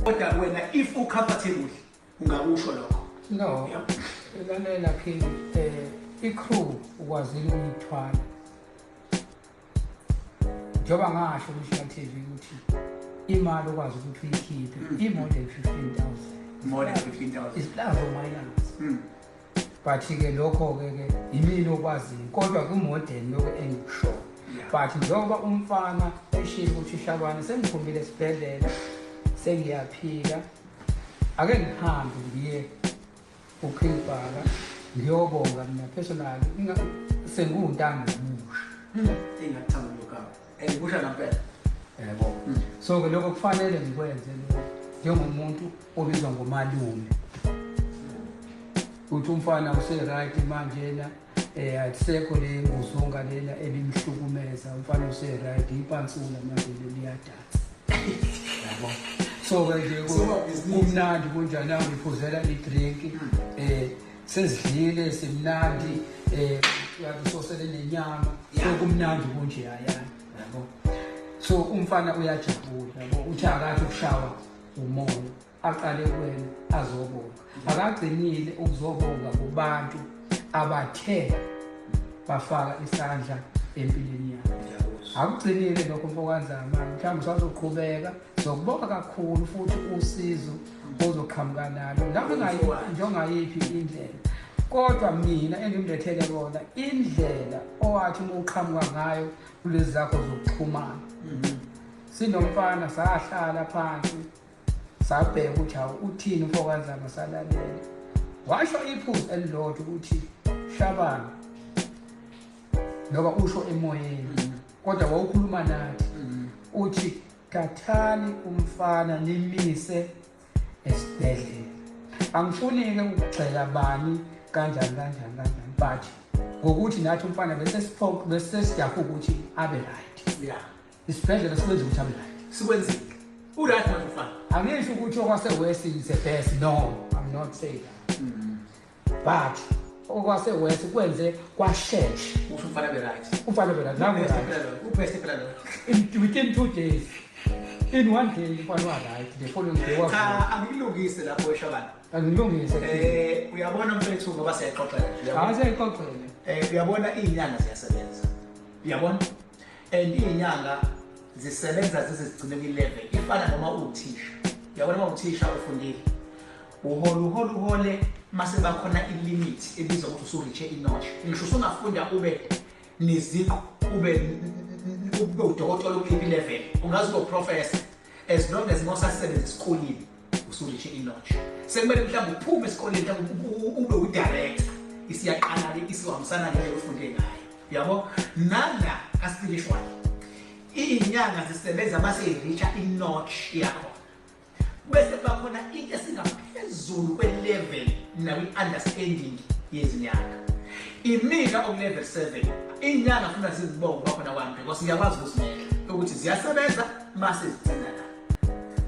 Kodwa wena if ucomfortable ungakusho lokho. No. Lalela King, i-crew ukwazile ukuyithwala. Njoba ngasho kusho TV ukuthi imali okwazi ukuthi uyikhiphe more than 15,000. More than 15,000. Is plus or minus. But ke lokho ke yimini okwaziyo kodwa kumodern lokho engikusho. But njengoba umfana eshilo ukuthi Shabane sengikhumbile esibhedlela sengiyaphika ake ngihambe ngiye uKhibhaka ngiyobonga mina personally senguntanga omusha engathanda lokho kusha nampela yebo so ke lokho kufanele ngikwenze njengomuntu obizwa ngomalume uthi umfana useright manje na ayisekho le nguzunga lena ebimhlukumeza umfana useright ipansula manje liyadatha yabo so ke kumnandi kunjani ngiphuzela idrink sezidlile simnandi yathi sosele nenyama so kumnandi kunje ayana yabo so umfana uyajabula yabo uthi akathi ukushawa umoya aqale kuwena azobonga akagcinile ukuzobonga kubantu abathe bafaka isandla empilweni yakho akugcinile lokho mfokanzama mhlawumbe usazoqhubeka zokubonga kakhulu futhi usizo ozoqhamuka nalo lapho njengayiphi indlela kodwa mina engimlethele bona indlela owathi uqhamuka ngayo kulezi zakho zokuxhumana sinomfana sahlala phansi sabheka ukuthi hawu uthini mfokanzama salalela washo iphuzu elilodwa ukuthi Shabane ngoba usho emoyeni kodwa wawukhuluma nathi uthi thathani umfana nimise esibhedlela angifuni-ke ukugxeka bani kanjani but ngokuthi nathi umfana bese sijaha ukuthi abe right isibhedlela sikwenza ukuthi abe right sikwenzile uright manje umfana angisho ukuthi okwase-west is the best no I'm not saying that but okwase-west kwenze kwashesha usho umfana abe right ubest phela within 2 days in 1 day umfana wa-right the following day angilungise lapho eShabane angilungise uyabona mfethu ngoba siyayixoxela siyayixoxela uyabona iy'nyanga ziyasebenza uyabona and iy'nyanga zisebenza zizigcine kwi-level ifana noma uwuthisha uyabona uma uthisha ufundile uhole mase bakhona ilimit ebizwa ukuthi usuriche inotch ngisho usungafunda ube neziqu ube udokotela ukwi-level ungazi uprofessor as long as mosasebenza esikoleni usuriche inotch sekumele mhlawumbe uphume esikoleni mhlawumbe ube udirector isiyaqala isiwahambisana ngendlela ofunde ngayo yabo nala ka-spiritual iy'nyanga zisebenza mase iricha inotch yakho bese bakhona into esingaphezulu kwe-level nawi-understanding yezinyanga imina level 7 iy'nyanga funa zizibonge bakhona kwami because ngiyakwazi ukusimela ukuthi ziyasebenza mase zigcina la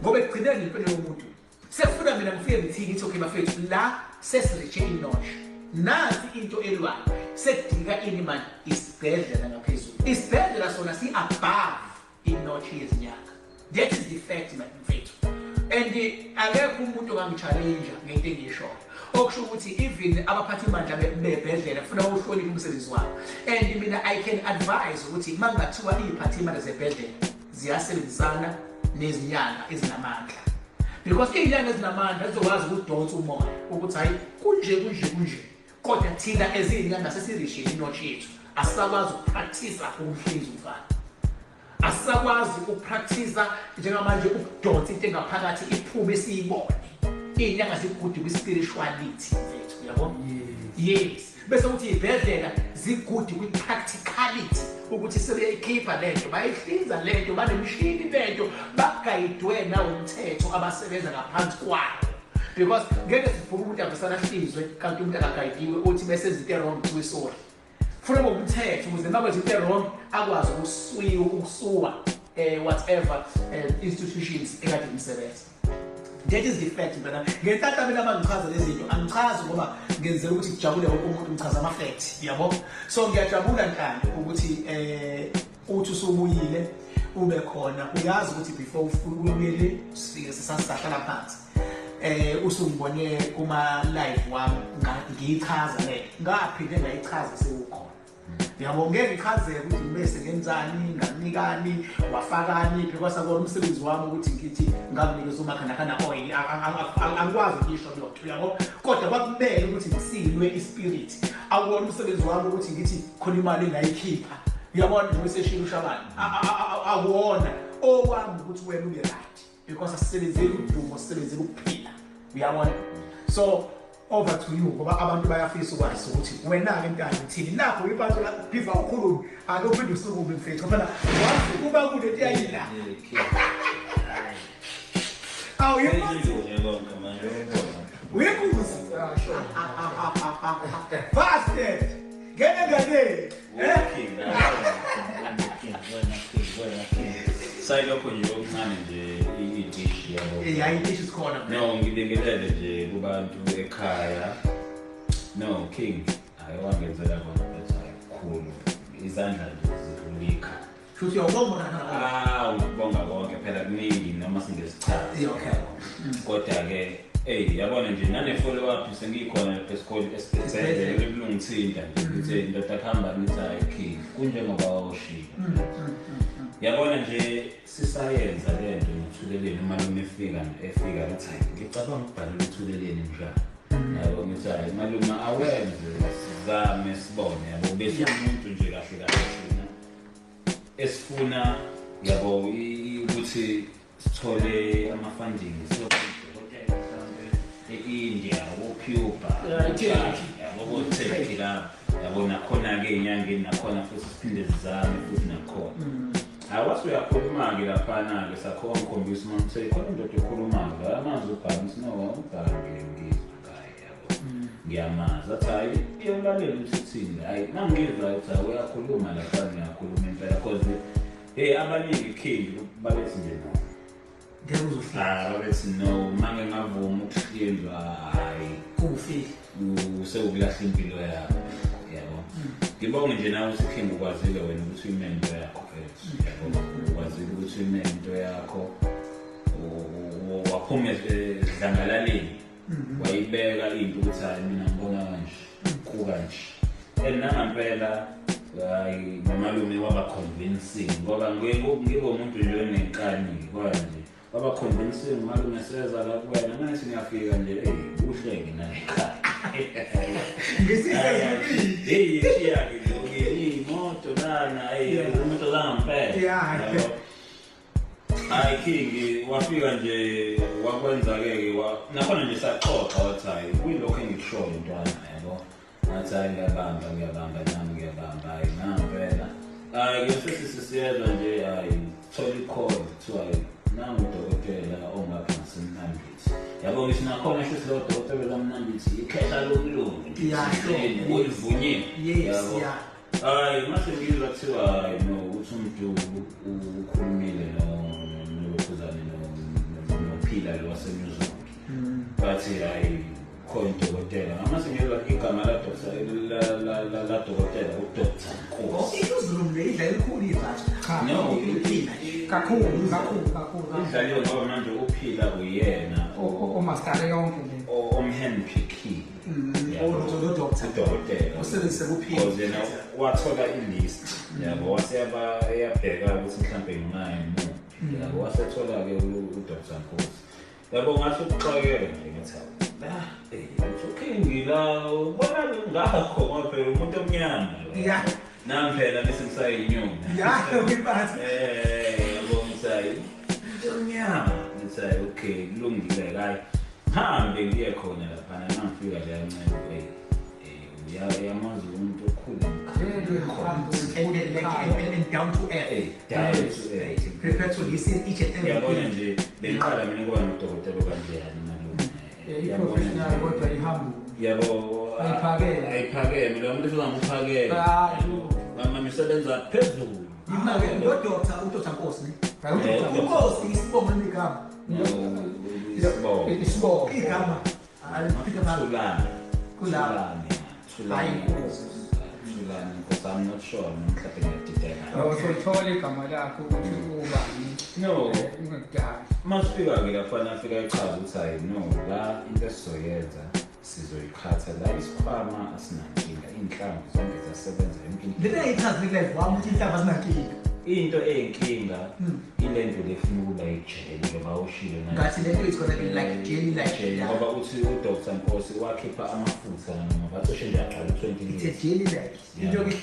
ngoba ekugcineni impilo yomuntu sekufuna mina ngifike ngithini ithi okay bafethu la sesiriche inotch nazi into elwayo sekudinga ini manje isibhedlela ngaphezulu isibhedlela sona si-above inotch yezinyanga that is the fact mfethu and akekho umuntu ongangi-challenge ngento engiyishoyo okusho ukuthi even abaphathi mandla bebhedlela funa uhloniphe umsebenzi wabo and mina I can advise ukuthi uma kungathiwa iy'phathi imali zebhedlela ziyasebenzisana nezinyanga ezinamandla because iy'nyanga ezinamandla zizokwazi ukudonsa umoya ukuthi hayi kunje kodwa thina eziy'nyanga sesirishe inotch yethu asisakwazi ukupractice-a umhlinzi umfana asisakwazi ukupractice-a njengamanje ukudonsa into engaphakathi iphume siyibone iy'nyanga zigudi kwi-spirituality mfethu uyabona yes bese ukuthi iy'bhedlela zigudi kwi-practicality ukuthi sebeyayikhipha lento bayihlinza lento banemishini lento bagayidwe nawo umthetho abasebenza ngaphansi kwayo because ngeke sivuke umuntu avesana hlizwe kanti umuntu akagayidiwe uthi bese izinto wrong kuthiwe sorry funa umthetho ukuze noma izinto wrong akwazi ukusuwa whatever institutions ekade imsebenza that is the fact mina ngentatha mina abangichaza lezi zinto angichazi ngoba ngenzela ukuthi kujabule wonke umuntu ngichaza ama-facts yabo so ngiyajabula nkani ukuthi uthi usubuyile ube khona uyazi ukuthi before ubuyele sifike sesasihlala phansi usungibone kuma live wami ngiyichaza le ngaphinde ngayichaza sewukhona yabo ngeke ngichazeke ukuthi bese ngenzani nganikani wafakani because akona umsebenzi wami ukuthi ngithi ngakunikeza umakhana oil angikwazi ukisho lokho yabo kodwa bakubele ukuthi ngisilwe ispirit akona umsebenzi wami ukuthi ngithi khona imali engayikhipha uyabona bese shilo shabani akuwona okwami ukuthi wena ube right because asisebenzele udumo sisebenzele ukuphila uyabona so over to you ngoba abantu bayafisa ukwazi ukuthi wena ke ntana uthini nakho iphathwa la biva ukhulumi akuphinde usukube mfethu phela wazi kuba kule nto yayila awu yonke manje uyekuzi fasted ngene ngane sayilokho nje okuncane nje i-dish yabo i-dish isikhona no ngibingelele nje kubantu ekhaya no king ayewangenzela kona bethi kakhulu izandla nje zilika futhi uyabonga kana ngibonga konke phela kuningi noma singesichazi okay kodwa ke yabona nje nane follow up sengikhona esikole esibhedlela kulungithinta nje ndoda khamba nithi king kunjengoba washika yabona nje sisayenza lento ngithuleleni malume efika ngathi ngicabanga ukubhala uthuleleni njalo yabo ngithi malume awenze sizame sibone yabo bese umuntu nje kahle kahle esifuna yabo ukuthi sithole ama funding so e-India Cuba yabo Turkey la yabona khona ke inyanga nakhona futhi siphinde sizame futhi nakhona awase uyakhuluma ke laphana ke sakhona ukhombisa ukuthi khona into ekhuluma la amazwi ubhalisa no ubhale ngizwa yabo ngiyamaza athi iyolalela uthithini hayi mangizwa ukuthi uyakhuluma laphana uyakhuluma impela cause abaningi king babethi nje no babethi no mange ngavuma ukuhlindwa hayi kufi usekulahla impilo yakho yabo ngibonge nje nawe usikhinga ukwazile wena ukuthi uyimele into yakho yabo ukwazile ukuthi uyimele into yakho waphuma edlangalaleni wayibeka into ukuthi hayi mina ngibona kanje kanje nangampela hayi nomalume waba convincing ngoba ngibe umuntu nje onenkani kwanje waba convincing malume seza la kuwena manje ngiyafika nje uhleke naye ekhaya ngisiza imoto lana umuntu zangampela hayi king wafika nje wakwenza ke nakhona nje saxoxa wathi hayi kuyilokho engikushoyo intwana yabo ngathi hayi ngiyabamba nami ngiyabamba hayi nampela hayi ngesisi sisiyezwa nje hayi thola i-call kuthiwa nangu udokotela ongapha ngasemnambithi yabo ngithi nakhona shuthi lo dokotela lamnambithi ikhehla lokulungu uyivunye yabo hayi mase ngizwa kuthiwa hayi no ukuthi umuntu ukhulumile nokhuzane nophila lo wasenyuzonke bathi hayi khona udokotela ngamase ngizwa igama la dokotela udoktor Nkosi izulu idla elikhulu ivathi no kakhulu idlaliwe ngoba manje uphila uyena omastare yonke le omhandpicking lo udokotela usebenzise kuphila yena wathola ilist yabo waseyabheka ukuthi mhlambe nginayo yabo wasethola ke udoktor Nkosi yabo ngasho ukuxakela nje ngathi okay ngila ubona ngakho ngoba phela umuntu omnyama nami phela bese ngisayinyuma uyibathi yabo ngisayi omnyama ngisayi okay kulungile hayi hambe ngiye khona lapha nangifika la encane yamazi umuntu okhulu and down to earth prepare to listen each and every yabona nje bengiqala mina kuba nodokotela kanjani malume i-professional kodwa ihambu yabo ayiphakeme lo muntu uzangiphakeme mama misebenza phezulu imake lo doctor udoktor Nkosi Nkosi isibongo ligama isibongo igama Thulani hayi uhlulani because I'm not sure mhlawumbe ngiyadideka. Usothola igama lakho ukuthi ubani. No. Ungekudala. Masifika ke lapha nafika ichaza ukuthi hayi no la into esizoyenza sizoyikhatha la isikhwama asinankinga inhlamvu zonke ziyasebenza yonke Lena ichaza live wami ukuthi inhlamba azinankinga. into eyinkinga ilento lefuna ukuba ijeli njengoba ushilo nayo. Ngathi lento is gonna be like jelly like. Ngoba uthi uDr Nkosi wakhipha amafutha noma bathi nje aqala 20 It's a jelly like.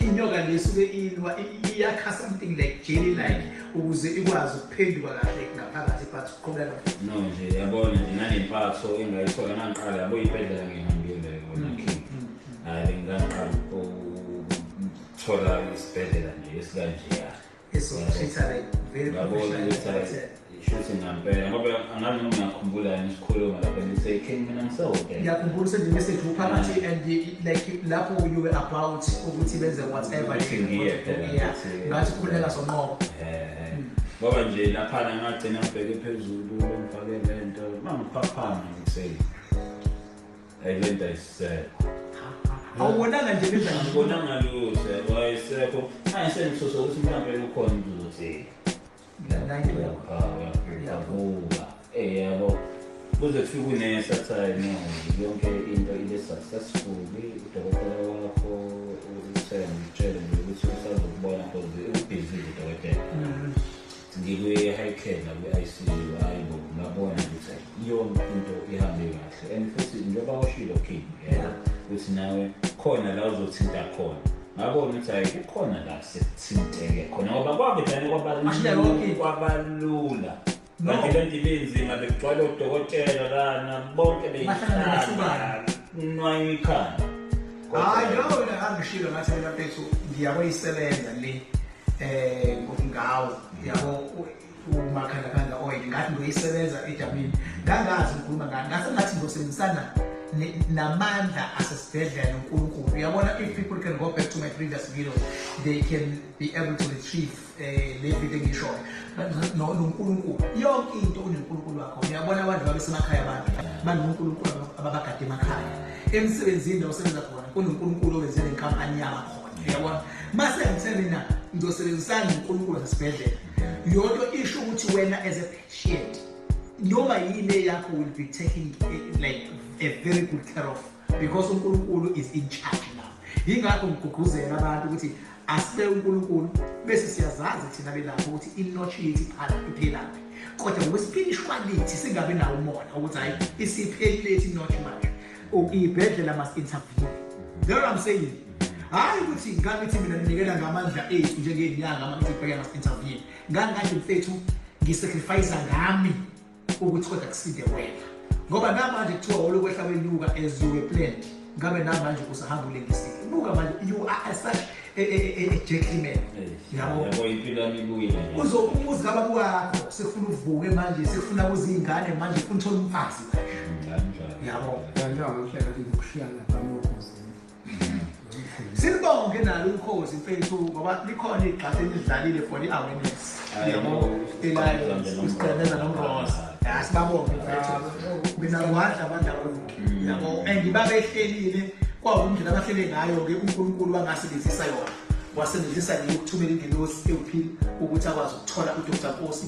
Inyoka lesuke ilwa iyakha something like jelly like ukuze ikwazi ukuphenduka kahle ngaphakathi but uqhubeka kahle. No nje yabona nje nanempatho engayithola nangiqala yabo ibhedlela ngihambile yona king. Hayi ngaqala ukuthola isibhedlela nje esikanje ya. It's like very professional. Shooting ngempela ngoba angazi noma ngiyakhumbula nisikhuluma lapha ngithi king mina ngisawuke. Ngiyakhumbula usendle message uphakathi and like lapho you were about ukuthi benze whatever ngathi khuleka sonqobo. Ngoba nje lapha ngagcina ngibheke phezulu ngifake lento mangiphaphama ngisey. Lento ayise. Awubonanga nje benza ngibonanga lutho wayesekho ayisengisoso ukuthi mhlambe ukhona uzothi yabo kuze kufike unesathane no yonke into ile successful udokotela wakho utshele ukuthi usazokubona because ubusy udokotela ngikwe high care la kwi-ICU hayibo ngabona ukuthi yonke into ihambe kahle and futhi njengoba washilo king ukuthi nawe khona la uzothinta khona ngabona ukuthi hayi kukhona la sekuthinteke khona ngoba kwabethane kwabalula kanti lento ibenzima bekugcwala odokotela lana bonke beyihlala nwayikhanda hayi ngabona angishilo ngathi mina mfethu ngiyakuyisebenza le ngawo yabo umakhanda oil ngathi ngiyisebenza edamini ngangazi ukukhuluma ngase ngathi ngosebenzisana namandla asesibhedlela noNkulunkulu. Uyabona if people can go back to my previous video they can be able to retrieve le video ngishoyo noNkulunkulu yonke into uNkulunkulu wakho. Uyabona abantu babesemakhaya abantu banoNkulunkulu ababagade emakhaya emsebenzini osebenza khona kunoNkulunkulu owenze lenkampani yakho khona. Uyabona mase ngithemina ngizosebenzisana noNkulunkulu asesibhedlela yonke isho ukuthi wena as a patient noma yini yakho will be taking like a very good care of because uNkulunkulu is in charge now. Yingakho ngiguguzela abantu ukuthi asibe uNkulunkulu bese siyazazi thina belapho ukuthi inochi yithi iphelapi kodwa ngokwespirituality singabe nawo umoya ukuthi hayi isiphelile inochi manje ibhedlela must intervene. That's what I'm saying. Hayi ukuthi ngathi mina ninikela ngamandla ethu njengenyanga manje ibhedlela must intervene. Ngangathi mfethu ngisacrifice ngami ukuthi kodwa kusinde wena ngoba namanje kuthiwa olokwehla kwenyuka as you were planned ngabe namanje usahamba ulengisile buka manje you are such a gentleman yabo impilo yami ibuyile uzigaba kwakho sefuna uvuke manje sefuna uzingane manje ufuna uthola umfazi yabo kanjalo ngihlela ukushiyana ngamukhosi Sibonke nalo ukhozi mfethu ngoba likhona igxathe elidlalile for i-awareness yabo elayo usiqhubeza nomroza asibabonke mfethu mina ngiwadla abantu abonke yabo ngibabehlelile kwawumndlela abahlele ngayo ke uNkulunkulu wangasebenzisa yona wasebenzisa le ukuthumela ingelosi ephili ukuthi akwazi ukuthola uDr Nkosi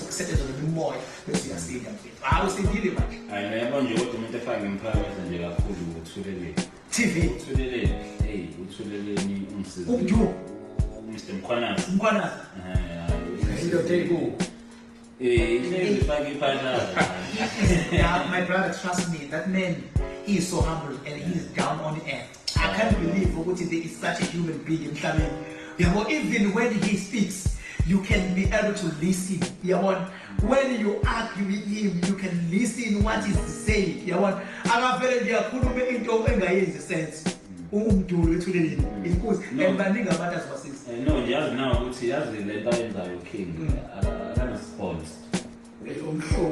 kusetshenzwa ngemoya bese uyasinda mfethu awusindile manje hayi yabo nje kodwa umuntu efake imphakathi nje kakhulu ukuthuleleni TV uthuleleni uthuleleni umsizi umju Mr Mkhwanazi into table my brother, trust me, that man, he is so humble and he is down on earth. I can't believe there is such a human being in Tlabeni. Even when he speaks, you can be able to listen. When you argue with him, you can listen what he's saying. No, yazi now ukuthi yazi le nto yenzayo king response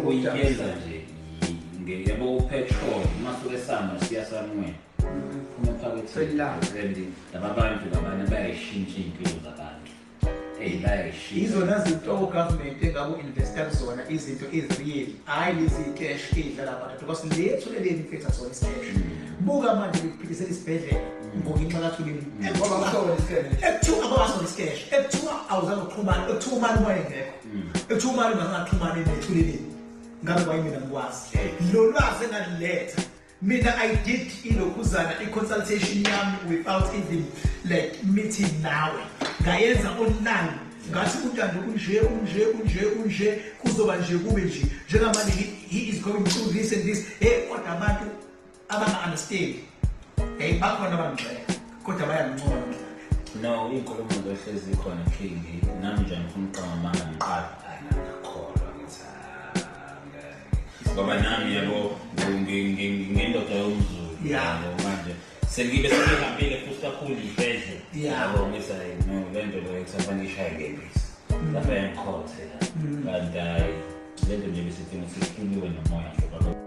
uyenza nje yabo petrol masuke sama siyasamwe uma phakathi and labantu labana bayishintsha impilo zabantu izona zinto government engaku-investa kuzona izinto ezreal hhayi lezi cash ey'dlala abantu because lethu leleni mfethu asona iscash buka manje bekuphikisela isibhedlela ngokinxa kathulini ekuthiwa abawasona iscash ekuthiwa awuzange uxhumane ekuthiwa umali uma engekho ekuthiwa umali ungazangaxhumane nethuleleni ngabe kwayimina ngikwazi lo lwazi engaliletha mina I did ilokhuzana i-consultation yami without even like meeting nawe ngayenza online ngathi uNtando unje kuzoba nje kube nje njengamanje he is going through this and this kodwa abantu abanga-understand bakhona abangixeka kodwa bayangincoma no inkulumo zohlezi khona king nami nje ngifuna uqamba amanga ngiqala ngakholwa ngithi ngoba nami yabo ngindoda yomZulu yabo manje sengibe sengihambile futhi kakhulu ifedle yabo ngithi no lento lo ekusafanele ishaye ngebisi lapha yangikhothe kanti lento nje besithi ngisikhuluwe nomoya nje